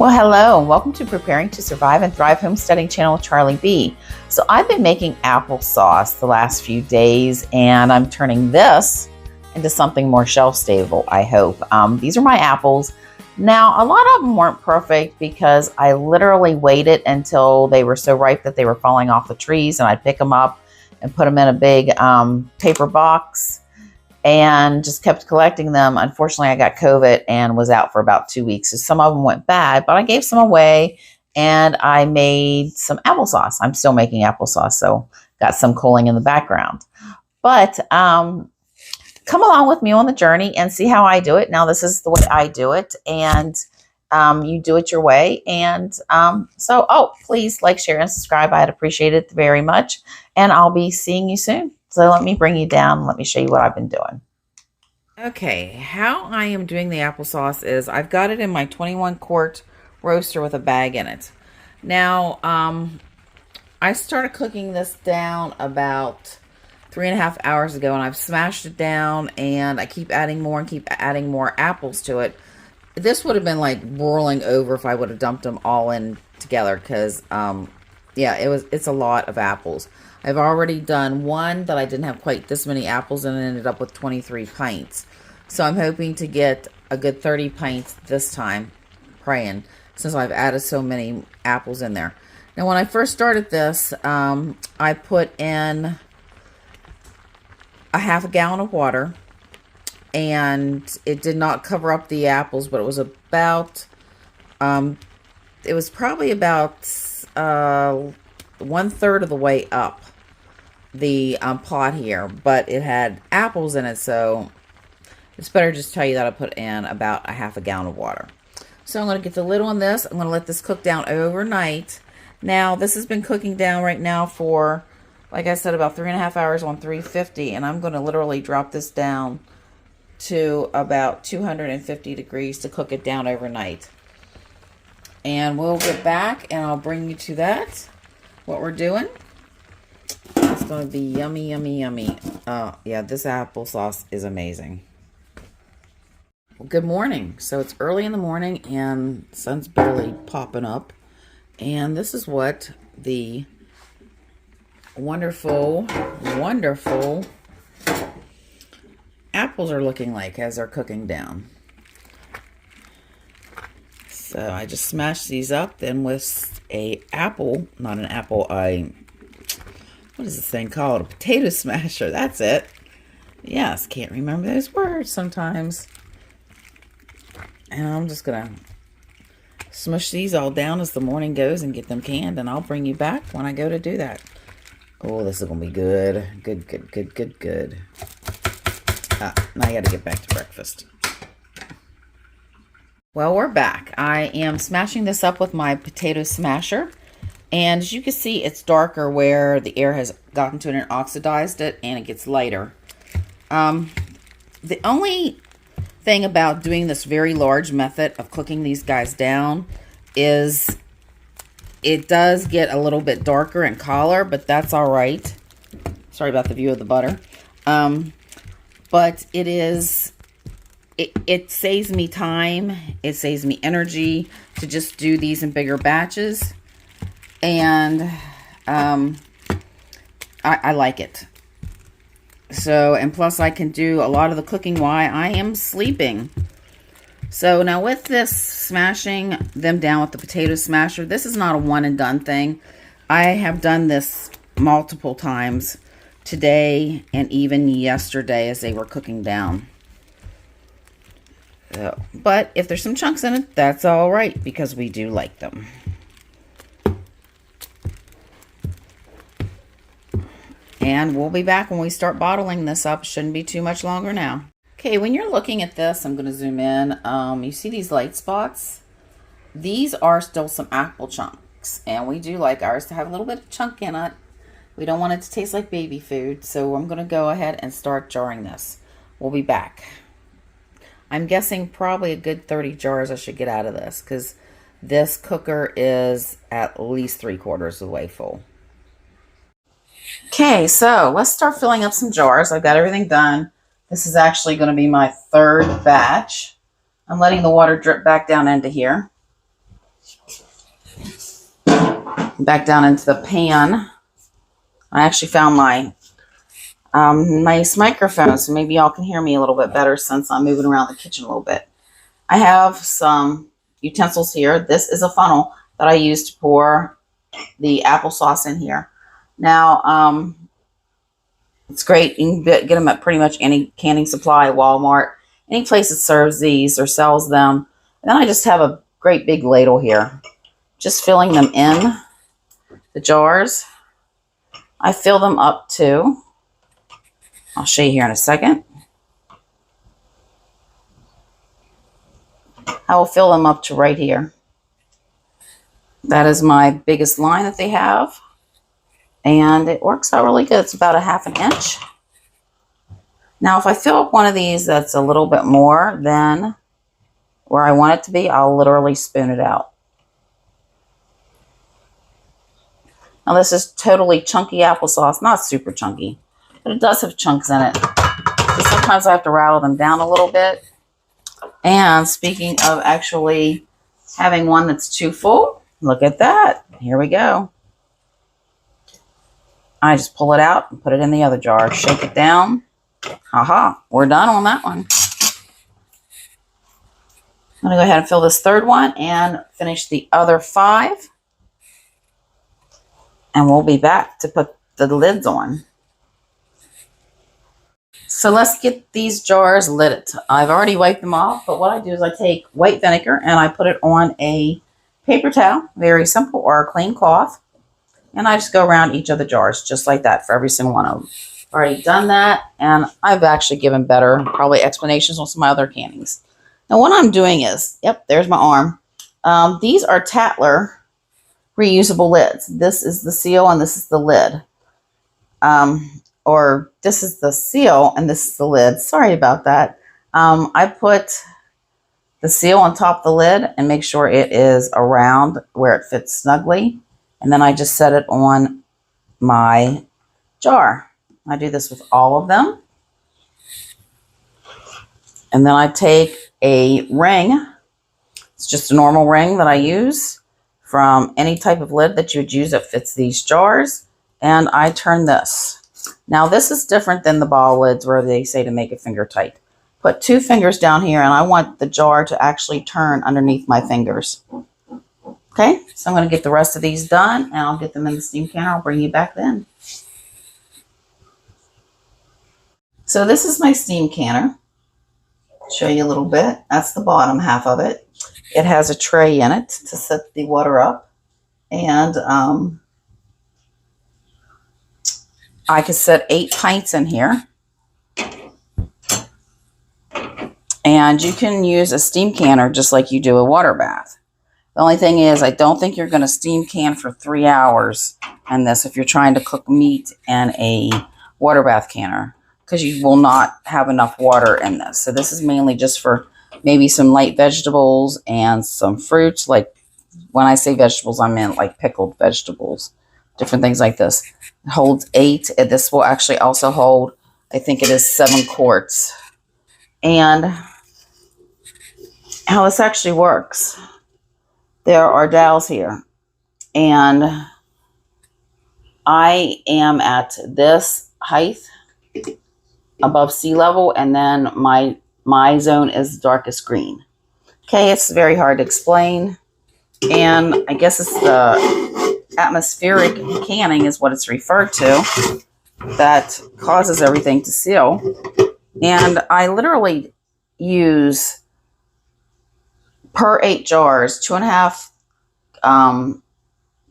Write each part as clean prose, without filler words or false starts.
Well, hello, and welcome to Preparing to Survive and Thrive Homesteading channel with Charlie B. So I've been making applesauce the last few days, and I'm turning this into something more shelf stable, I hope. These are my apples. Now, a lot of them weren't perfect because I literally waited until they were so ripe that they were falling off the trees, and I'd pick them up and put them in a big paper box and just kept collecting them. Unfortunately, I got COVID and was out for about 2 weeks. So some of them went bad, but I gave some away and I made some applesauce. I'm still making applesauce, so got some cooling in the background. But come along with me on the journey and see how I do it. Now, this is the way I do it, and you do it your way. And please like, share, and subscribe. I'd appreciate it very much. And I'll be seeing you soon. So let me bring you down. Let me show you what I've been doing. Okay, how I am doing the applesauce is I've got it in my 21 quart roaster with a bag in it. Now, I started cooking this down about 3.5 hours ago, and I've smashed it down, and I keep adding more and keep adding more apples to it. This would have been like boiling over if I would have dumped them all in together because, yeah, it's a lot of apples. I've already done one that I didn't have quite this many apples and ended up with 23 pints. So I'm hoping to get a good 30 pints this time, praying, since I've added so many apples in there. Now, when I first started this, I put in a half a gallon of water, and it did not cover up the apples, but it was about, it was probably about 1/3 of the way up the pot here, but it had apples in it, so it's better just tell you that I put in about a half a gallon of water. So I'm going to get the lid on this. I'm going to let this cook down overnight. Now, this has been cooking down right now for, like I said, about 3.5 hours on 350, and I'm going to literally drop this down to about 250 degrees to cook it down overnight. And we'll get back and I'll bring you to that, what we're doing. It's going to be yummy, yummy, yummy. Yeah, this applesauce is amazing. Well, good morning. So it's early in the morning and the sun's barely popping up. And this is what the wonderful, wonderful apples are looking like as they're cooking down. So I just smashed these up then with what is this thing called? A potato smasher. That's it. Yes, can't remember those words sometimes. And I'm just going to smush these all down as the morning goes and get them canned, and I'll bring you back when I go to do that. Oh, this is going to be good. Good, good, good, good, good. Now I got to get back to breakfast. Well, we're back. I am smashing this up with my potato smasher. And as you can see, it's darker where the air has gotten to it and oxidized it, and it gets lighter. The only thing about doing this very large method of cooking these guys down is it does get a little bit darker in color, but that's all right. Sorry about the view of the butter. But it saves me time. It saves me energy to just do these in bigger batches. And I like it. So, and plus I can do a lot of the cooking while I am sleeping. So now with this smashing them down with the potato smasher, this is not a one and done thing. I have done this multiple times today and even yesterday as they were cooking down. So, but if there's some chunks in it, that's all right because we do like them. And we'll be back when we start bottling this up. Shouldn't be too much longer now. Okay, when you're looking at this, I'm going to zoom in. You see these light spots? These are still some apple chunks. And we do like ours to have a little bit of chunk in it. We don't want it to taste like baby food. So I'm going to go ahead and start jarring this. We'll be back. I'm guessing probably a good 30 jars I should get out of this, because this cooker is at least 3/4 of the way full. Okay, so let's start filling up some jars. I've got everything done. This is actually going to be my 3rd batch. I'm letting the water drip back down into here. Back down into the pan. I actually found my nice microphone, so maybe y'all can hear me a little bit better since I'm moving around the kitchen a little bit. I have some utensils here. This is a funnel that I use to pour the applesauce in here. Now, it's great. You can get them at pretty much any canning supply, Walmart, any place that serves these or sells them. And then I just have a great big ladle here, just filling them in the jars. I fill them up to, I'll show you here in a second. I will fill them up to right here. That is my biggest line that they have. And it works out really good. It's about 1/2 inch. Now, if I fill up one of these that's a little bit more than where I want it to be, I'll literally spoon it out. Now, this is totally chunky applesauce. Not super chunky, but it does have chunks in it. So sometimes I have to rattle them down a little bit. And speaking of actually having one that's too full, look at that. Here we go. I just pull it out and put it in the other jar. Shake it down. Aha, we're done on that one. I'm going to go ahead and fill this third one and finish the other 5. And we'll be back to put the lids on. So let's get these jars lidded. I've already wiped them off, but what I do is I take white vinegar and I put it on a paper towel, very simple, or a clean cloth. And I just go around each of the jars, just like that, for every single one of them. I've already done that, and I've actually given better, probably, explanations on some of my other cannings. Now, what I'm doing is, yep, there's my arm. These are Tatler reusable lids. This is the seal, and this is the lid. Or this is the seal, and this is the lid. Sorry about that. I put the seal on top of the lid and make sure it is around where it fits snugly. And then I just set it on my jar. I do this with all of them. And then I take a ring. It's just a normal ring that I use from any type of lid that you would use that fits these jars. And I turn this. Now this is different than the ball lids where they say to make it finger tight. Put 2 fingers down here, and I want the jar to actually turn underneath my fingers. Okay, so I'm going to get the rest of these done, and I'll get them in the steam canner. I'll bring you back then. So this is my steam canner. Show you a little bit. That's the bottom half of it. It has a tray in it to set the water up. And I could set 8 pints in here. And you can use a steam canner just like you do a water bath. The only thing is, I don't think you're going to steam can for 3 hours in this if you're trying to cook meat in a water bath canner, because you will not have enough water in this. So this is mainly just for maybe some light vegetables and some fruits. Like when I say vegetables, I mean like pickled vegetables, different things like this. It holds 8. This will actually also hold, I think it is 7 quarts. And how this actually works. There are dowels here, and I am at this height above sea level, and then my zone is darkest green. Okay, it's very hard to explain, and I guess it's the atmospheric canning is what it's referred to that causes everything to seal. And I literally use, per 8 jars, 2.5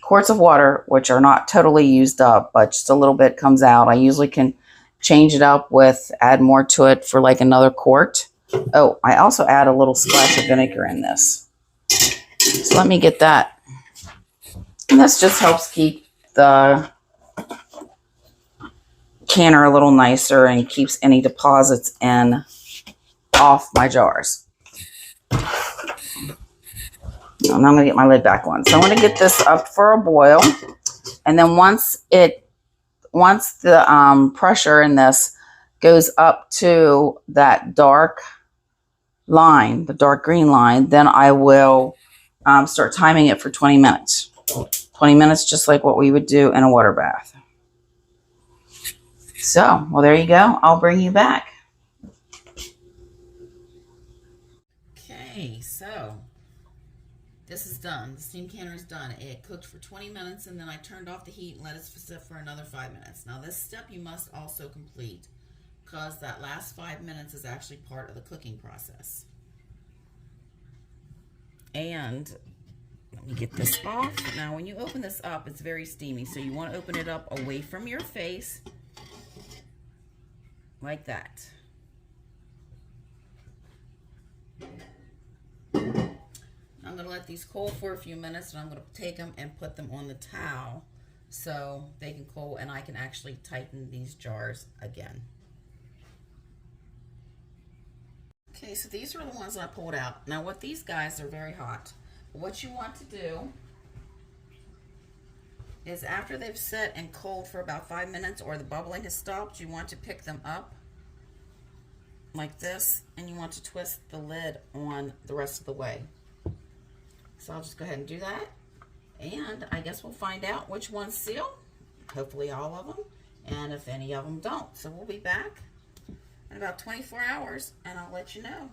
quarts of water, which are not totally used up, but just a little bit comes out. I usually can change it up with, add more to it for like another quart. Oh, I also add a little splash of vinegar in this. So let me get that. And this just helps keep the canner a little nicer and keeps any deposits in off my jars. Now I'm going to get my lid back on. So I'm going to get this up for a boil. And then once the pressure in this goes up to that dark line, the dark green line, then I will start timing it for 20 minutes. 20 minutes, just like what we would do in a water bath. So, well, there you go. I'll bring you back. Okay, so this is done. The steam canner is done. It cooked for 20 minutes, and then I turned off the heat and let it sit for another 5 minutes. Now, this step you must also complete, because that last 5 minutes is actually part of the cooking process. And let me get this off. Now, when you open this up, it's very steamy, so you want to open it up away from your face, like that. I'm going to let these cool for a few minutes, and I'm going to take them and put them on the towel so they can cool, and I can actually tighten these jars again. Okay, so these are the ones I pulled out. Now, what these guys are very hot. What you want to do is after they've set and cooled for about 5 minutes or the bubbling has stopped, you want to pick them up like this, and you want to twist the lid on the rest of the way. So I'll just go ahead and do that, and I guess we'll find out which ones seal. Hopefully all of them, and if any of them don't. So we'll be back in about 24 hours, and I'll let you know.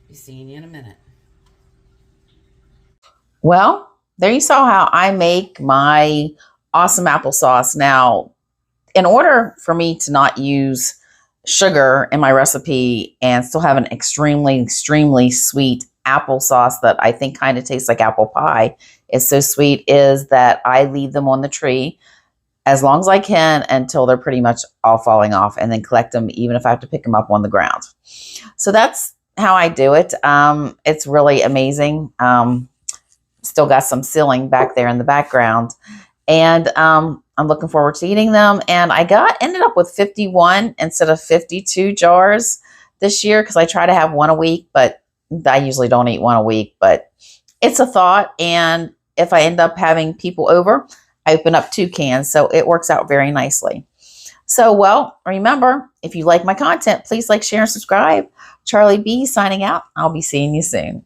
Be seeing you in a minute. Well, there you saw how I make my awesome applesauce. Now, in order for me to not use sugar in my recipe and still have an extremely sweet applesauce that I think kind of tastes like apple pie, is so sweet, is that I leave them on the tree as long as I can until they're pretty much all falling off, and then collect them even if I have to pick them up on the ground. So that's how I do it. It's really amazing. Still got some sealing back there in the background, and I'm looking forward to eating them. And I ended up with 51 instead of 52 jars this year, because I try to have one a week, but I usually don't eat one a week. But it's a thought, and if I end up having people over, I open up 2 cans, so it works out very nicely. So, well, remember, if you like my content, please like, share, and subscribe. Charlie B signing out. I'll be seeing you soon.